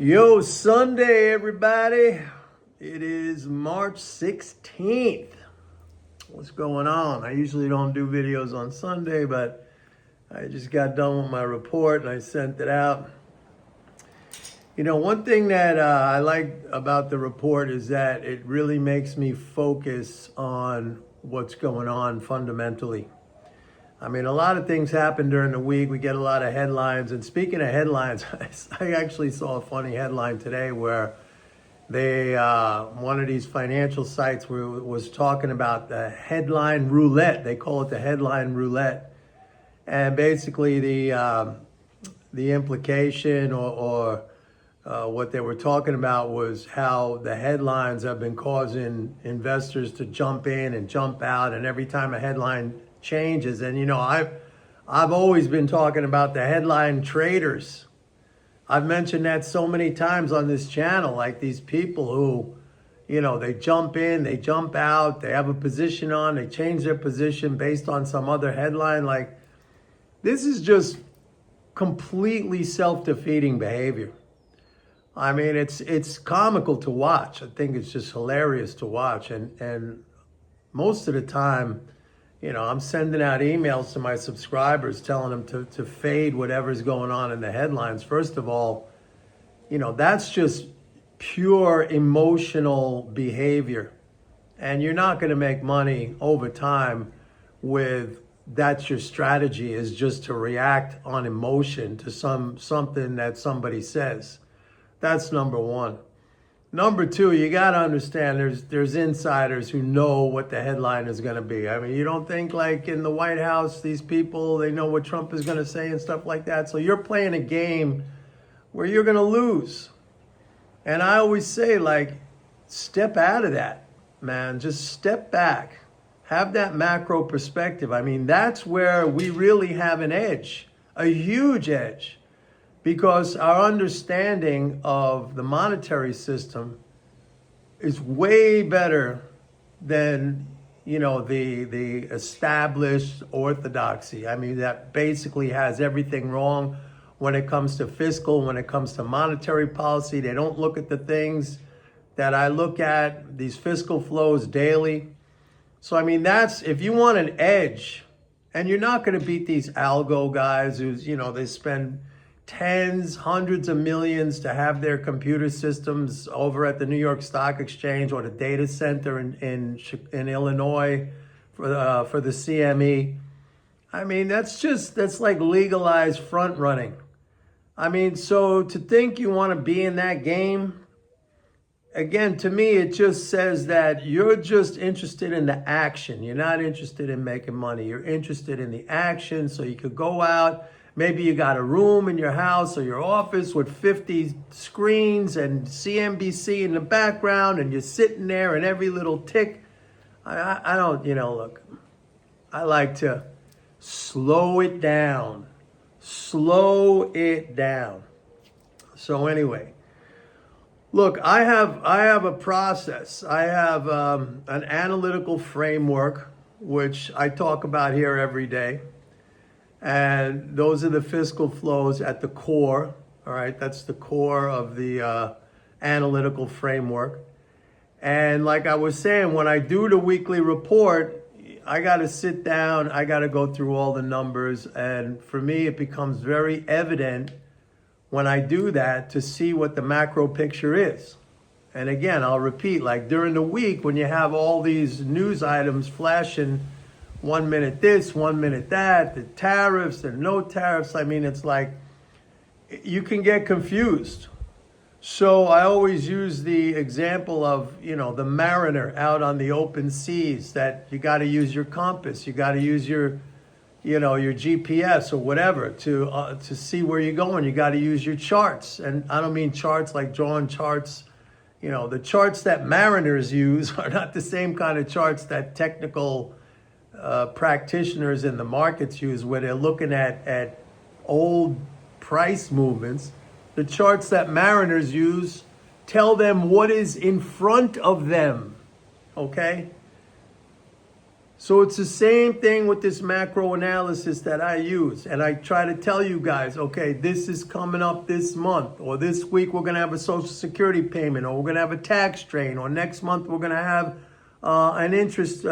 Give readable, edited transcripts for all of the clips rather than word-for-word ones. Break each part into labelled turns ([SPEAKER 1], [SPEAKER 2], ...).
[SPEAKER 1] Yo, Sunday, everybody. It is March 16th. What's going on? I usually don't do videos on Sunday, but I just got done with my report and I sent it out. You know, one thing that I like about the report is that it really makes me focus on what's going on fundamentally. I mean, a lot of things happen during the week. We get a lot of headlines. And speaking of headlines, I actually saw a funny headline today where one of these financial sites was talking about the headline roulette. They call it the headline roulette. And basically the implication or what they were talking about was how the headlines have been causing investors to jump in and jump out. And every time a headline changes, and you know, I've always been talking about the headline traders. I've mentioned that so many times on this channel, like these people who, you know, they jump in, they jump out, they have a position on, they change their position based on some other headline. Like, this is just completely self-defeating behavior. I mean, it's comical to watch. I think it's just hilarious to watch. And most of the time, you know, I'm sending out emails to my subscribers telling them to fade whatever's going on in the headlines. First of all, you know, that's just pure emotional behavior. And you're not going to make money over time with that's your strategy, is just to react on emotion to something that somebody says. That's number one. Number two, you got to understand there's insiders who know what the headline is going to be. I mean, you don't think like in the White House, these people, they know what Trump is going to say and stuff like that. So you're playing a game where you're going to lose. And I always say, like, step out of that, man. Just step back. Have that macro perspective. I mean, that's where we really have an edge, a huge edge. Because our understanding of the monetary system is way better than, you know, the established orthodoxy. I mean, that basically has everything wrong when it comes to fiscal, when it comes to monetary policy. They don't look at the things that I look at, these fiscal flows daily. So, I mean, that's, if you want an edge, and you're not going to beat these algo guys who's, you know, they spend tens, hundreds of millions to have their computer systems over at the New York Stock Exchange or the data center in Illinois for the CME. I mean, that's like legalized front running. I mean, so to think you want to be in that game, again, to me, it just says that you're just interested in the action. You're not interested in making money. You're interested in the action so you could go out. Maybe you got a room in your house or your office with 50 screens and CNBC in the background, and you're sitting there and every little tick. I don't, you know, look, I like to slow it down. Slow it down. So anyway, look, I have a process. I have an analytical framework, which I talk about here every day. And those are the fiscal flows at the core. All right, that's the core of the analytical framework. And like I was saying, when I do the weekly report, I got to sit down, I got to go through all the numbers. And for me, it becomes very evident when I do that to see what the macro picture is. And again, I'll repeat, like during the week, when you have all these news items flashing, 1 minute this, 1 minute that, the tariffs and no tariffs. I mean, it's like you can get confused. So I always use the example of, you know, the mariner out on the open seas, that you got to use your compass. You got to use your, you know, your GPS or whatever to see where you're going. You got to use your charts. And I don't mean charts like drawing charts. You know, the charts that mariners use are not the same kind of charts that technical practitioners in the markets use, where they're looking at old price movements. The charts that mariners use tell them what is in front of them, okay? So it's the same thing with this macro analysis that I use. And I try to tell you guys, okay, this is coming up this month, or this week we're going to have a Social Security payment, or we're going to have a tax strain, or next month we're going to have an interest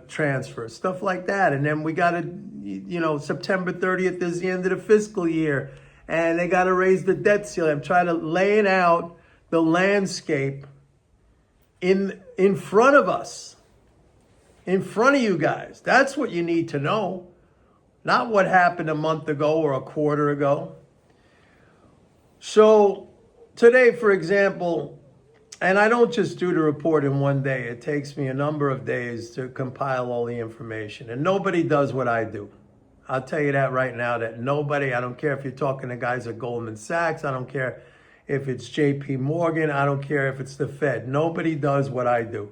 [SPEAKER 1] transfer, stuff like that. And then we got to, September 30th is the end of the fiscal year, and they got to raise the debt ceiling. I'm trying to lay it out, the landscape in front of us. In front of you guys. That's what you need to know. Not what happened a month ago or a quarter ago. So today, for example, and I don't just do the report in one day. It takes me a number of days to compile all the information. And nobody does what I do. I'll tell you that right now, that nobody, I don't care if you're talking to guys at Goldman Sachs, I don't care if it's JP Morgan, I don't care if it's the Fed. Nobody does what I do.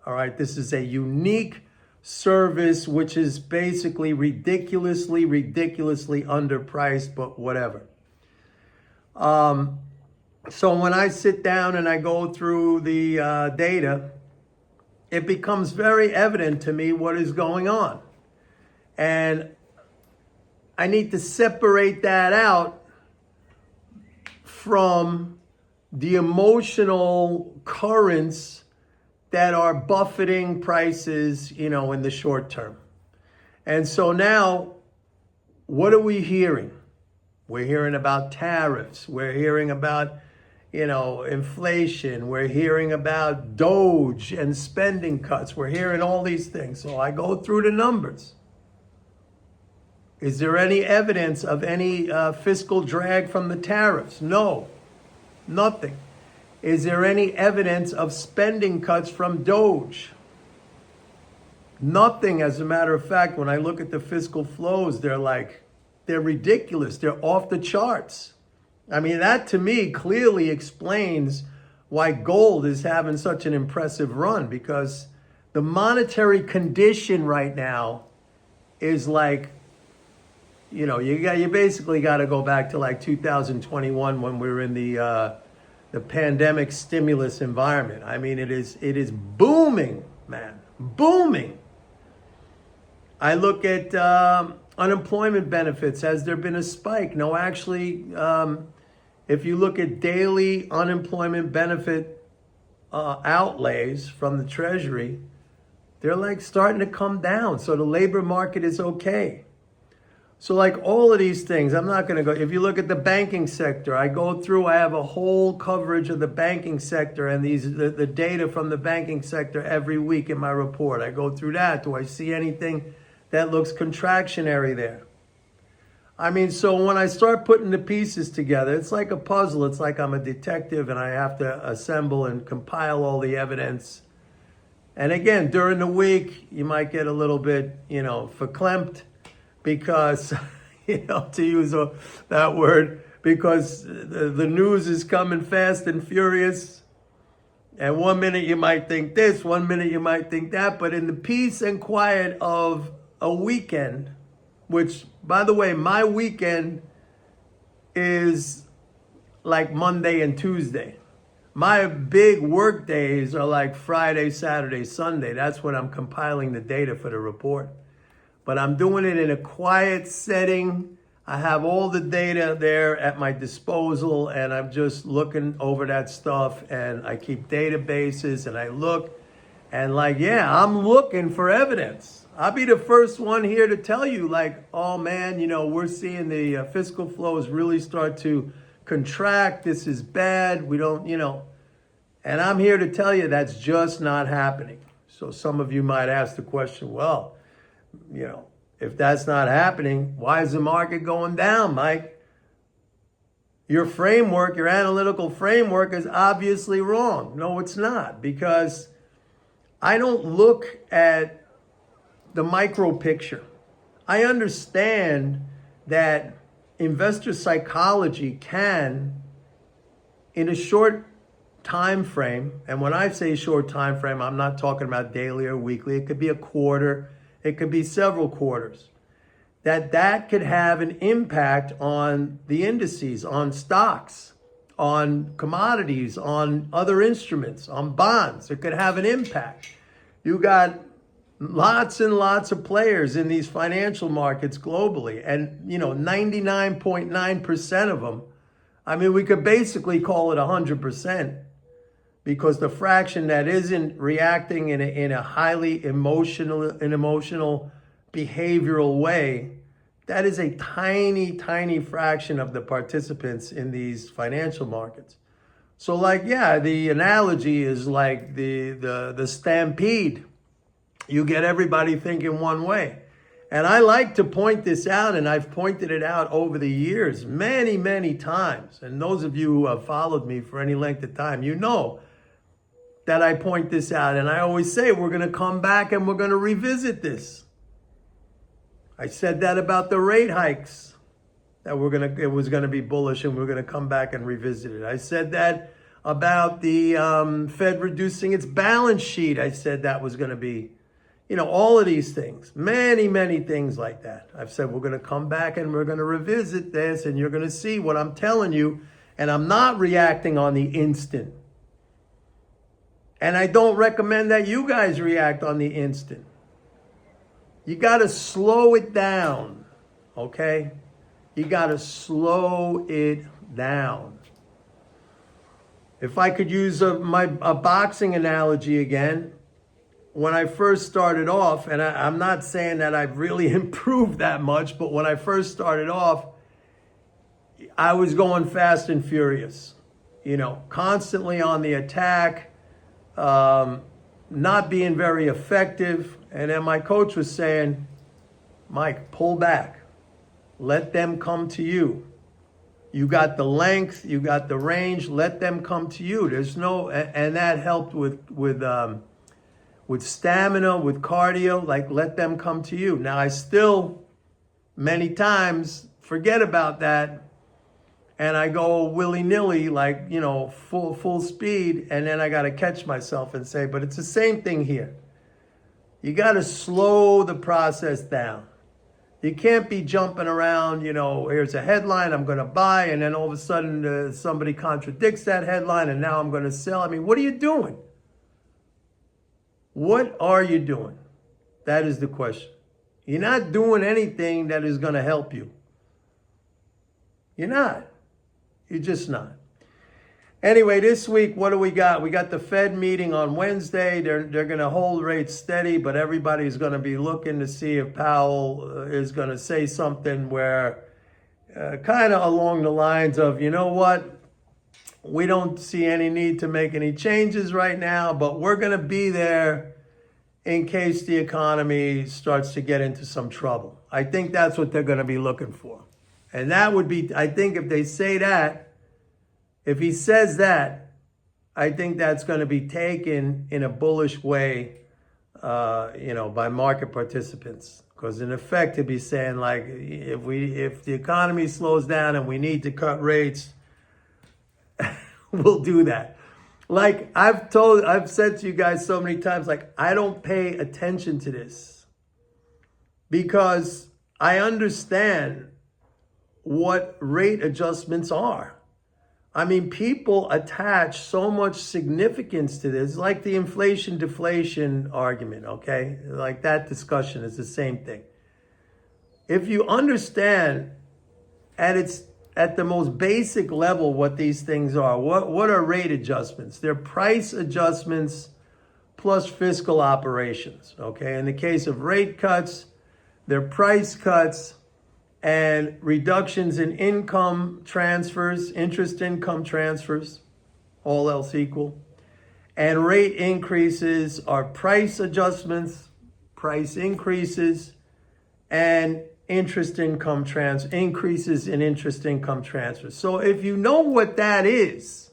[SPEAKER 1] All right, this is a unique service, which is basically ridiculously underpriced, but whatever. So when I sit down and I go through the data, it becomes very evident to me what is going on. And I need to separate that out from the emotional currents that are buffeting prices, in the short term. And so now, what are we hearing? We're hearing about tariffs. We're hearing about, inflation. We're hearing about Doge and spending cuts. We're hearing all these things. So I go through the numbers. Is there any evidence of any fiscal drag from the tariffs? No, nothing. Is there any evidence of spending cuts from Doge? Nothing. As a matter of fact, when I look at the fiscal flows, they're ridiculous. They're off the charts. I mean, that to me clearly explains why gold is having such an impressive run, because the monetary condition right now is you basically got to go back to 2021 when we were in the pandemic stimulus environment. I mean, it is booming, man, booming. I look at unemployment benefits. Has there been a spike? No, actually, if you look at daily unemployment benefit outlays from the Treasury, they're starting to come down. So the labor market is okay. So all of these things, I'm not going to go. If you look at the banking sector, I have a whole coverage of the banking sector and the data from the banking sector every week in my report. I go through that. Do I see anything that looks contractionary there? I mean, so when I start putting the pieces together, it's like a puzzle. It's like I'm a detective and I have to assemble and compile all the evidence. And again, during the week, you might get a little bit, verklempt. Because, to use that word, because the news is coming fast and furious. And 1 minute you might think this, 1 minute you might think that. But in the peace and quiet of a weekend, which, by the way, my weekend is like Monday and Tuesday. My big work days are like Friday, Saturday, Sunday. That's when I'm compiling the data for the report. But I'm doing it in a quiet setting. I have all the data there at my disposal, and I'm just looking over that stuff, and I keep databases, and I look, and I'm looking for evidence. I'll be the first one here to tell you, oh man, we're seeing the fiscal flows really start to contract. This is bad. We don't, and I'm here to tell you that's just not happening. So some of you might ask the question, well, if that's not happening, why is the market going down, Mike? Your framework, your analytical framework is obviously wrong. No, it's not, because I don't look at the micro picture. I understand that investor psychology can, in a short time frame, and when I say short time frame, I'm not talking about daily or weekly. It could be a quarter. It could be several quarters. That could have an impact on the indices, on stocks, on commodities, on other instruments, on bonds. It could have an impact. You got Lots and lots of players in these financial markets globally. And, 99.9% of them, I mean, we could basically call it 100%, because the fraction that isn't reacting in a highly emotional behavioral way, that is a tiny, tiny fraction of the participants in these financial markets. So the analogy is like the stampede. You get everybody thinking one way. And I like to point this out, and I've pointed it out over the years many, many times. And those of you who have followed me for any length of time, you know that I point this out. And I always say we're going to come back and we're going to revisit this. I said that about the rate hikes, that it was going to be bullish and we're going to come back and revisit it. I said that about the Fed reducing its balance sheet. I said that was going to be, all of these things, many, many things like that. I've said we're going to come back and we're going to revisit this, and you're going to see what I'm telling you. And I'm not reacting on the instant. And I don't recommend that you guys react on the instant. You got to slow it down, okay? You got to slow it down. If I could use a boxing analogy again, when I first started off, and I'm not saying that I've really improved that much, but when I first started off, I was going fast and furious, constantly on the attack, not being very effective. And then my coach was saying, Mike, pull back. Let them come to you. You got the length, you got the range, let them come to you. And that helped with stamina, with cardio, let them come to you. Now, I still, many times, forget about that, and I go willy-nilly, full speed, and then I got to catch myself and say, but it's the same thing here. You got to slow the process down. You can't be jumping around, here's a headline, I'm going to buy, and then all of a sudden somebody contradicts that headline, and now I'm going to sell. I mean, what are you doing? What are you doing? That is the question. You're not doing anything that is going to help you. You're not. You're just not. Anyway, this week, what do we got? We got the Fed meeting on Wednesday. They're going to hold rates steady, but everybody's going to be looking to see if Powell is going to say something where kind of along the lines of, you know what? We don't see any need to make any changes right now, but we're going to be there in case the economy starts to get into some trouble. I think that's what they're going to be looking for. And that would be, I think if they say that, if he says that, I think that's going to be taken in a bullish way, by market participants. Because in effect, he'd be saying if the economy slows down and we need to cut rates, we'll do that. I've said to you guys so many times, I don't pay attention to this because I understand what rate adjustments are. I mean, people attach so much significance to this, like the inflation-deflation argument, okay? Like that discussion is the same thing. If you understand at the most basic level what these things are, what are rate adjustments? They're price adjustments plus fiscal operations, okay? In the case of rate cuts, they're price cuts and reductions in income transfers, interest income transfers, all else equal. And rate increases are price adjustments, price increases, and increases in interest income transfers. So if you know what that is,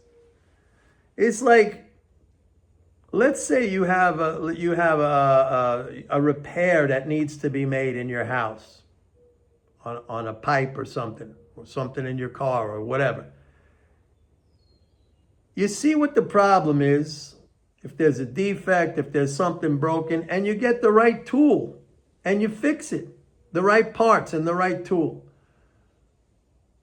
[SPEAKER 1] it's like, let's say you have a repair that needs to be made in your house. On a pipe or something in your car or whatever. You see what the problem is, if there's a defect, if there's something broken, and you get the right tool and you fix it, the right parts and the right tool.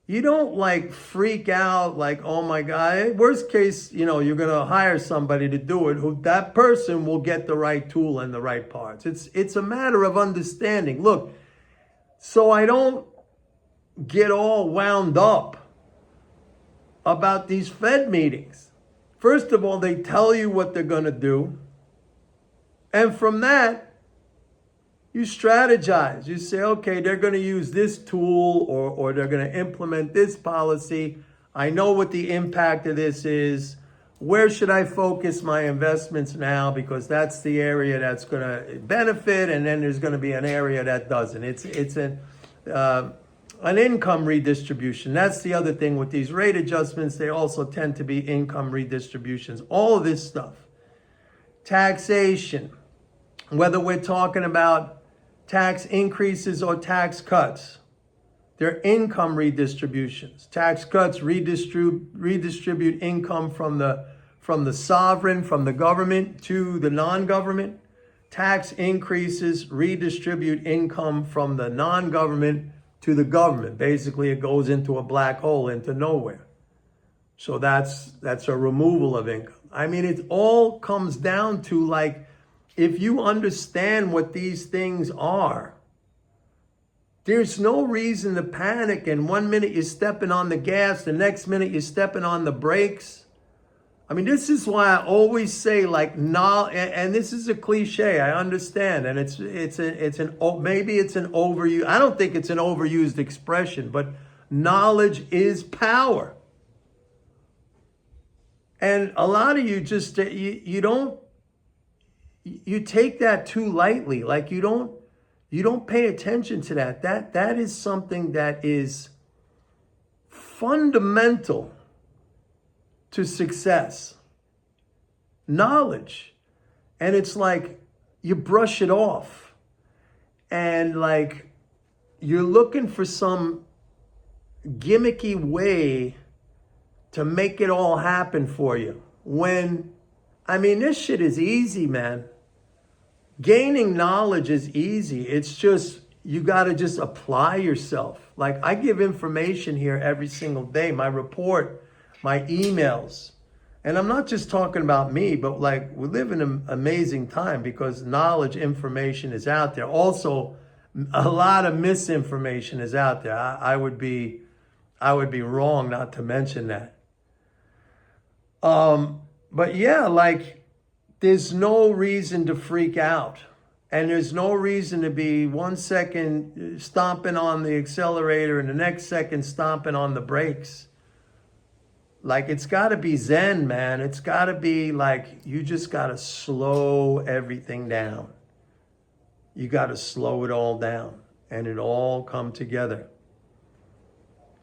[SPEAKER 1] you don't like freak out like, oh my God. Worst case, you're going to hire somebody to do it, who that person will get the right tool and the right parts. It's a matter of understanding. Look, so I don't get all wound up about these Fed meetings. First of all, they tell you what they're going to do. And from that, you strategize. You say, okay, they're going to use this tool, or they're going to implement this policy. I know what the impact of this is. Where should I focus my investments now? Because that's the area that's going to benefit, and then there's going to be an area that doesn't. It's an income redistribution. That's the other thing with these rate adjustments. They also tend to be income redistributions. All of this stuff. Taxation. Whether we're talking about tax increases or tax cuts, they're income redistributions. Tax cuts redistribute income from the sovereign, from the government to the non-government. Tax increases redistribute income from the non-government to the government. Basically, it goes into a black hole, into nowhere. So that's a removal of income. I mean, it all comes down to, like, if you understand what these things are, there's no reason to panic. And 1 minute you're stepping on the gas, the next minute you're stepping on the brakes. I mean, this is why I always say, like, and this is a cliche, I understand, and maybe it's an overused. I don't think it's an overused expression, but knowledge is power. And a lot of you just you take that too lightly. Like, you don't pay attention to that. That is something that is fundamental to success. Knowledge. And it's like you brush it off. And like you're looking for some gimmicky way to make it all happen for you. When, I mean, this shit is easy, man. Gaining knowledge is easy. It's just, you got to just apply yourself. Like, I give information here every single day, my report, my emails. And I'm not just talking about me, but like, we live in an amazing time because knowledge, information is out there. Also, a lot of misinformation is out there. I would be wrong not to mention that. But yeah, like, there's no reason to freak out. And there's no reason to be 1 second stomping on the accelerator and the next second stomping on the brakes. Like, it's got to be Zen, man. It's got to be like, you just got to slow everything down. You got to slow it all down and it all come together.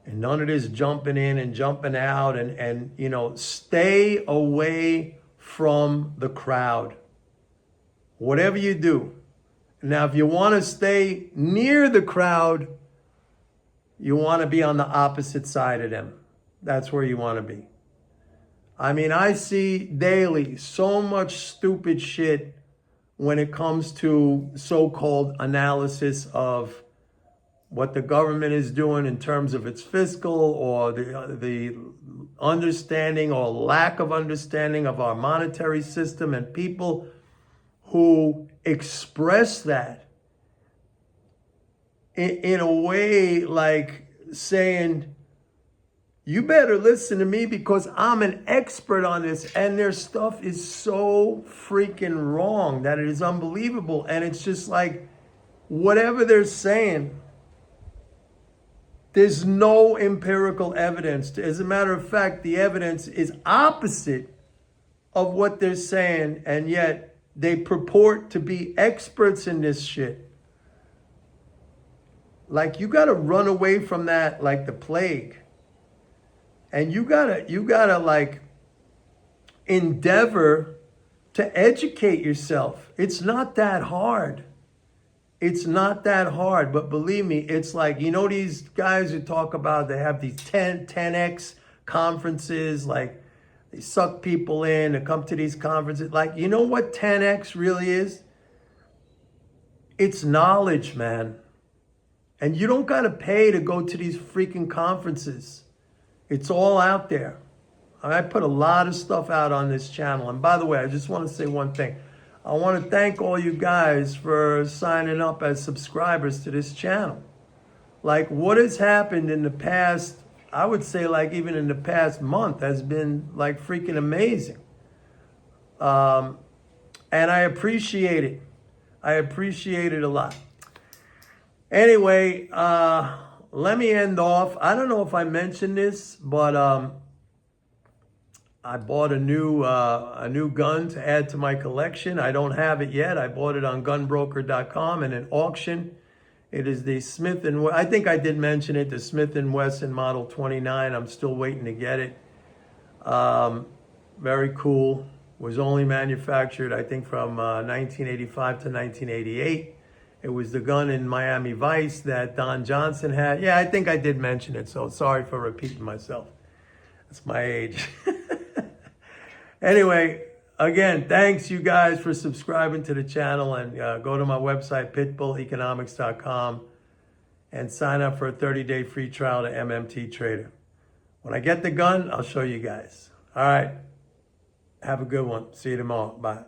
[SPEAKER 1] And none of this jumping in and jumping out and stay away from the crowd. Whatever you do. Now, if you want to stay near the crowd, you want to be on the opposite side of them. That's where you want to be. I mean, I see daily so much stupid shit when it comes to so-called analysis of what the government is doing in terms of its fiscal or the understanding or lack of understanding of our monetary system, and people who express that in a way like saying, you better listen to me because I'm an expert on this, and their stuff is so freaking wrong that it is unbelievable. And it's just like, whatever they're saying, there's no empirical evidence. As a matter of fact, the evidence is opposite of what they're saying, and yet they purport to be experts in this shit. Like, you got to run away from that like the plague. And you gotta like endeavor to educate yourself. It's not that hard. It's not that hard, but believe me, it's like, these guys who talk about, they have these 10x conferences, like they suck people in to come to these conferences. Like, you know what 10x really is? It's knowledge, man. And you don't got to pay to go to these freaking conferences. It's all out there. I put a lot of stuff out on this channel. And by the way, I just want to say one thing. I want to thank all you guys for signing up as subscribers to this channel. Like, what has happened in the past, I would say like even in the past month, has been like freaking amazing. And I appreciate it. I appreciate it a lot. Anyway, let me end off. I don't know if I mentioned this, but I bought a new gun to add to my collection. I don't have it yet. I bought it on gunbroker.com in an auction. It is the Smith & I think I did mention it, the Smith & Wesson Model 29. I'm still waiting to get it. Very cool. Was only manufactured, I think, from 1985 to 1988. It was the gun in Miami Vice that Don Johnson had. Yeah, I think I did mention it, so sorry for repeating myself. That's my age. Anyway, again, thanks you guys for subscribing to the channel, and go to my website, pitbulleconomics.com, and sign up for a 30-day free trial to MMT Trader. When I get the gun, I'll show you guys. All right. Have a good one. See you tomorrow. Bye.